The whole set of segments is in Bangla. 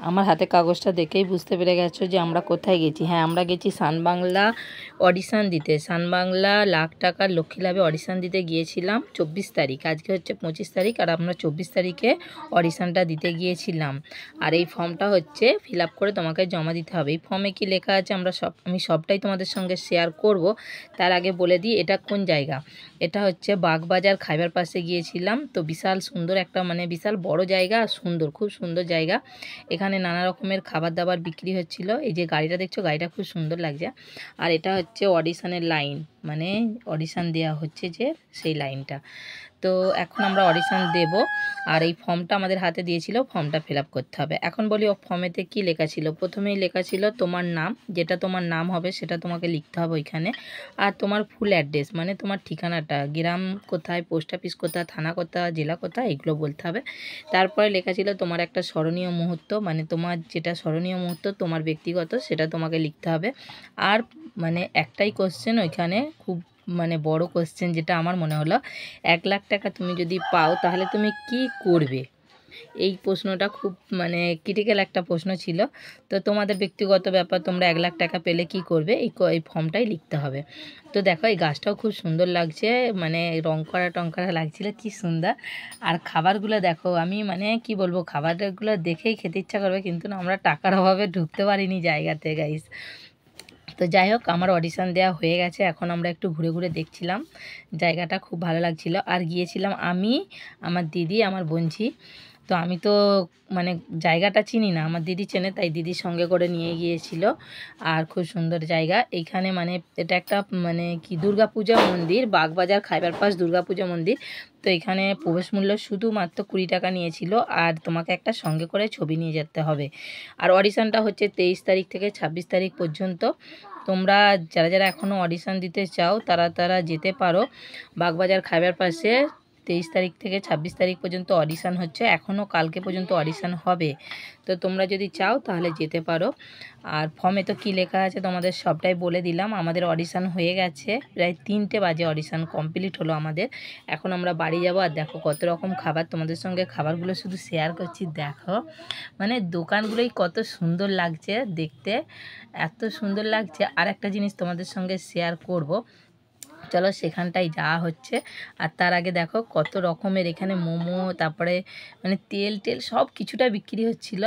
আমার হাতে কাগজটা দেখেই বুঝতে পেরে গেছো যে আমরা কোথায় গেছি। হ্যাঁ, আমরা গেছি সানবাংলা অডিশান দিতে। সানবাংলা লাখ টাকার লক্ষ্মী লাভে অডিশান দিতে গিয়েছিলাম 24 তারিখ। আজকে হচ্ছে 25 তারিখ, আর আমরা 24 তারিখে অডিশানটা দিতে গিয়েছিলাম। আর এই ফর্মটা হচ্ছে ফিল আপ করে তোমাকে জমা দিতে হবে। এই ফর্মে কি লেখা আছে আমি সবটাই তোমাদের সঙ্গে শেয়ার করব। তার আগে বলে দিই এটা কোন জায়গা। এটা হচ্ছে বাগবাজার খাইবার পাশে গিয়েছিলাম। তো বিশাল সুন্দর একটা বিশাল বড় জায়গা, সুন্দর, খুব সুন্দর জায়গা। এখানে নানা রকমের খাবার দাবার বিক্রি হচ্ছিল। এই যে গাড়িটা দেখছো, গাড়িটা খুব সুন্দর লাগছে। আর এটা হচ্ছে অডিশনের লাইন, অডিশন দেওয়া হচ্ছে যে সেই লাইনটা। তো এখন আমরা অডিশন দেব। আর এই ফর্মটা আমাদের হাতে দিয়েছিল, ফর্মটা ফিল আপ করতে হবে। এখন বলি ও ফর্মেতে কি লেখা ছিল। প্রথমেই লেখা ছিল তোমার নাম, যেটা তোমার নাম হবে সেটা তোমাকে লিখতে হবে ওইখানে। আর তোমার ফুল অ্যাড্রেস, তোমার ঠিকানাটা, গ্রাম কোথায়, পোস্ট অফিস কোথায়, থানা কোথায়, জেলা কোথায়, এগুলো বলতে হবে। তারপরে লেখা ছিল তোমার একটা স্মরণীয় মুহূর্ত, তোমার যেটা স্মরণীয় মুহূর্ত তোমার ব্যক্তিগত, সেটা তোমাকে লিখতে হবে। আর একটাই কোশ্চেন ওইখানে, খুব বড় কোশ্চেন, যেটা আমার মনে হলো, 1 লাখ টাকা তুমি যদি পাও তাহলে তুমি কি করবে। এই প্রশ্নটা খুব ক্রিটিক্যাল একটা প্রশ্ন ছিল। তো তোমাদের ব্যক্তিগত ব্যাপার, তোমরা 1 লাখ টাকা পেলে কি করবে, এই ফর্মটাই লিখতে হবে। তো দেখো এই গাছটাও খুব সুন্দর লাগছে, রং করা টং করা লাগছিল, কি সুন্দর। আর খাবারগুলো দেখো, আমি কি বলবো, খাবারগুলো দেখেই খেতে ইচ্ছা করবে, কিন্তু না, আমরা টাকার অভাবে ঢুকতে পারিনি জায়গাতে গাইস। তো যাই হোক, আমার অডিশান দেওয়া হয়ে গেছে। এখন আমরা একটু ঘুরে ঘুরে দেখছিলাম, জায়গাটা খুব ভালো লাগছিল। আর গিয়েছিলাম আমি, আমার দিদি, আমার বোনঝি। তো আমি তো জায়গাটা চিনি না, আমার দিদি চেনে, তাই দিদির সঙ্গে করে নিয়ে গিয়েছিল। আর খুব সুন্দর জায়গা এইখানে, এটা একটা কি দুর্গাপূজা মন্দির, বাগবাজার খাইবার পাস দুর্গাপূজা মন্দির। তো এখানে প্রবেশ মূল্য শুধুমাত্র 20 টাকা নিয়েছিল। আর তোমাকে একটা সঙ্গে করে ছবি নিয়ে যেতে হবে। আর অডিশানটা হচ্ছে 23 তারিখ থেকে 26 তারিখ পর্যন্ত। তোমরা যারা যারা এখনও অডিশান দিতে চাও তারা যেতে পারো। বাগবাজার খাইবার পাশে 23 তারিখ থেকে 26 তারিখ পর্যন্ত অডিশান হচ্ছে, এখনও কালকে পর্যন্ত অডিশান হবে। তো তোমরা যদি চাও তাহলে যেতে পারো। আর ফর্মে তো কী লেখা আছে তোমাদের সবটাই বলে দিলাম। আমাদের অডিশান হয়ে গেছে, প্রায় 3টে বাজে অডিশান কমপ্লিট হলো আমাদের। এখন আমরা বাড়ি যাব। আর দেখো কত রকম খাবার, তোমাদের সঙ্গে খাবারগুলো শুধু শেয়ার করছি। দেখো দোকানগুলোই কত সুন্দর লাগছে দেখতে, এত সুন্দর লাগছে। আর একটা জিনিস তোমাদের সঙ্গে শেয়ার করব, চলো সেখানটাই যাওয়া হচ্ছে। আর তার আগে দেখো কত রকমের এখানে মোমো, তারপরে তেল সব কিছুটা বিক্রি হচ্ছিল।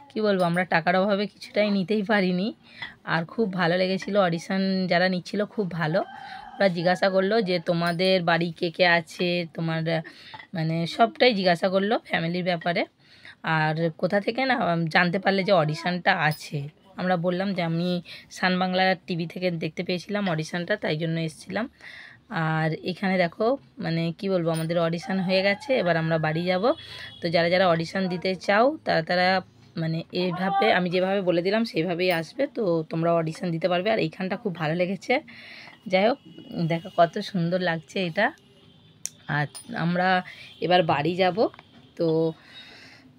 কি বলবো, আমরা টাকার অভাবে কিছুটাই নিতেই পারিনি। আর খুব ভালো লেগেছিল, অডিশান যারা নিচ্ছিল খুব ভালো। ওরা জিজ্ঞাসা করলো যে তোমাদের বাড়ি কে কে আছে, তোমার সবটাই জিজ্ঞাসা করলো ফ্যামিলির ব্যাপারে। আর কোথা থেকে না জানতে পারলে যে অডিশানটা আছে। আমরা বললাম যে আমি সানবাংলা টিভি থেকে দেখতে পেয়েছিলাম অডিশানটা, তাই জন্য এসেছিলাম। আর এখানে দেখো কি বলবো, আমাদের অডিশান হয়ে গেছে, এবার আমরা বাড়ি যাব। তো যারা যারা অডিশান দিতে চাও তারা এইভাবে আমি যেভাবে বলে দিলাম সেইভাবেই আসবে। তো তোমরা অডিশান দিতে পারবে। আর এইখানটা খুব ভালো লেগেছে। যাই হোক, দেখো কত সুন্দর লাগছে এটা। আর আমরা এবার বাড়ি যাব। তো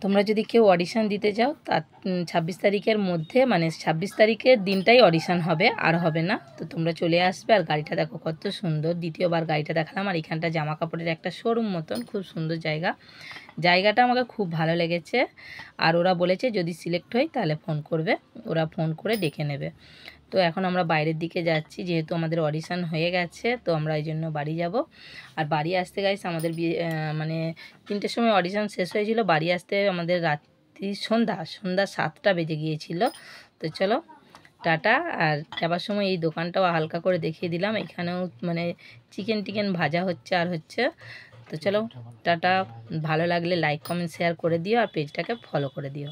তোমরা যদি কেউ অডিশান দিতে চাও, তার 26 তারিখের মধ্যে 26 তারিখের দিনটাই অডিশান হবে, আর হবে না। তো তোমরা চলে আসবে। আর গাড়িটা দেখো কত সুন্দর, দ্বিতীয়বার গাড়িটা দেখালাম। আর এখানটা জামা কাপড়ের একটা শোরুম মতন, খুব সুন্দর জায়গাটা আমাকে খুব ভালো লেগেছে। আর ওরা বলেছে যদি সিলেক্ট হই তাহলে ফোন করবে, ওরা ফোন করে ডেকে নেবে। তো এখন আমরা বাইরের দিকে যাচ্ছি, যেহেতু আমাদের অডিশান হয়ে গেছে। তো আমরা এই জন্য বাড়ি যাব। আর বাড়ি আসতে গাইস আমাদের 3টের সময় অডিশান শেষ হয়েছিল, বাড়ি আসতে আমাদের সন্ধ্যা 7টা বেজে গিয়েছিল। তো চলো টাটা। আর যাবার সময় এই দোকানটাও হালকা করে দেখিয়ে দিলাম, এখানেও চিকেন ভাজা হচ্ছে আর হচ্ছে। তো চলো টাটা। ভালো লাগলে লাইক কমেন্ট শেয়ার করে দিও, আর পেজটাকে ফলো করে দিও।